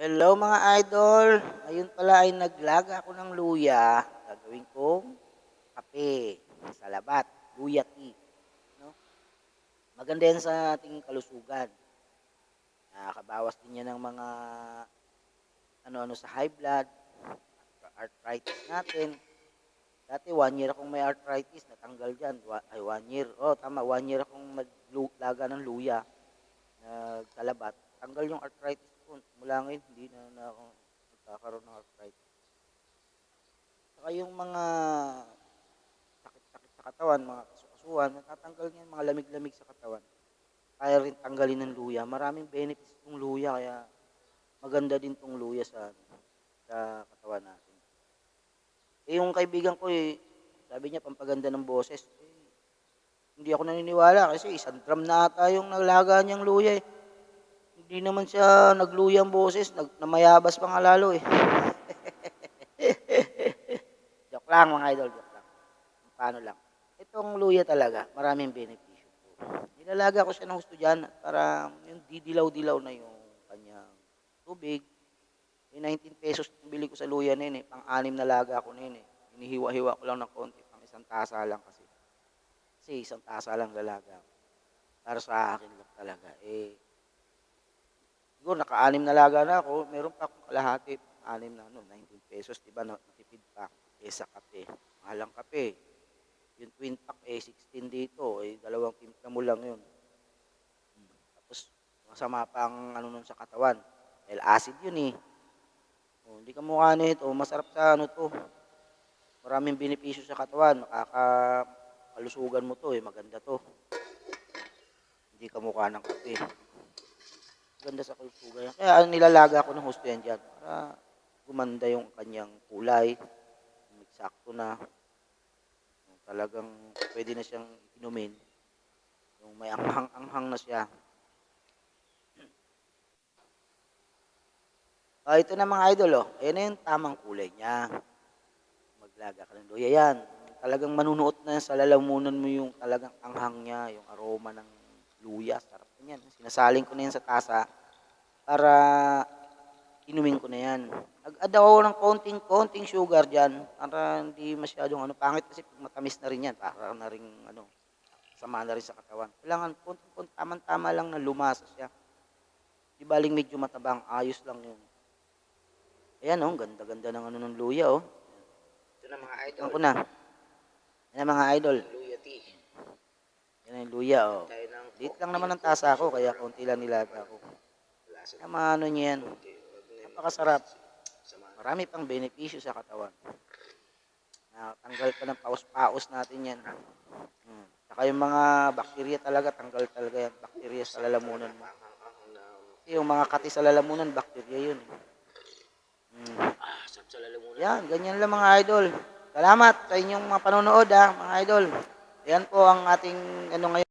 Hello mga idol, ngayon pala ay naglaga ako ng luya. Gagawin kong kape sa labat, luya tea. No? Maganda yan sa ating kalusugan. Nakakabawas din yan ng mga ano-ano sa high blood, arthritis natin. Dati 1 year akong may arthritis, natanggal dyan. 1 year, tama, 1 year akong maglaga ng luya, nagkalabat. Tanggal yung arthritis ko. Mula ngayon, hindi na ako nagkakaroon ng arthritis. Saka yung mga sakit-sakit sa katawan, mga kasukasuan, natatanggal niyan, mga lamig-lamig sa katawan. Kaya rin tanggalin ng luya. Maraming benefits itong luya, kaya maganda din itong luya sa katawan natin. Yung kaibigan ko, sabi niya, pampaganda ng boses. Hindi ako naniniwala kasi isang drum na ata yung nalaga niyang luya. Hindi naman siya nagluya ang boses, namayabas pa nga lalo eh. Joke lang mga idol, joke lang. Paano lang. Itong luya talaga, maraming benepisyo po. Nilalaga ko siya ng gusto dyan para yung didilaw-dilaw na yung kanyang tubig. Yung 19 pesos bili ko sa luya na yun eh. Pang-anim na laga ko na yun eh. Hinihiwa-hiwa ko lang ng konti, pang isang tasa lang kasi. Kasi isang tasa lang lalaga. Para sa akin lang talaga. Siguro naka-anim na laga na ako, meron pa akong kalahati. 19 pesos, diba, natipid pa. Sa kape. Mahal ang kape. Yung twin pack 16 dito, dalawang timpla mo lang yun. Tapos, masama pa ang ano nun sa katawan. Dahil acid yun eh. Hindi ka mukha nito, masarap sa ano to. Maraming benepisyo sa katawan, makakalusugan mo to maganda to. Hindi ka mukha ng kape. Ganda sa kalusugan. Kaya nilalaga ko ng gusto yan dyan para gumanda yung kanyang kulay. Sakto na. Talagang pwede na siyang inumin. Yung may anghang-anghang na siya. Ito na mga idol, ayan na yung tamang kulay niya. Maglaga ka ng luya yan. Talagang manunuot na sa lalamunan mo yung talagang anghang niya, yung aroma ng luya. Sarap na yan. Sinasaling ko na yan sa tasa para inumin ko na yan. Nag-add ako ng konting sugar dyan para hindi masyadong pangit kasi matamis na rin yan. Para na rin sama na rin sa katawan. Kailangan konting tama-tama lang na lumasa siya. Di baling medyo matabang, ayos lang yun. Ayan ganda-ganda ng ng luya Ito na mga idol. Tingnan ko na. Ayan mga idol. Luya tea. Yan ang luya Tayo ng Liit lang naman ang tasa ko kaya konti lang nilaga ko. Kaya maano niya yan. Napakasarap. Marami pang benepisyo sa katawan. Tanggal pa ng paus-paus natin yan. Saka yung mga bakterya talaga, tanggal talaga yan. Bakterya sa lalamunan mo. Yung mga kati sa lalamunan, bakterya yun. Sarap sa lalamunan. Yan, ganyan lang mga idol. Salamat sa inyong mga panonood mga idol. Yan po ang ating ngayon.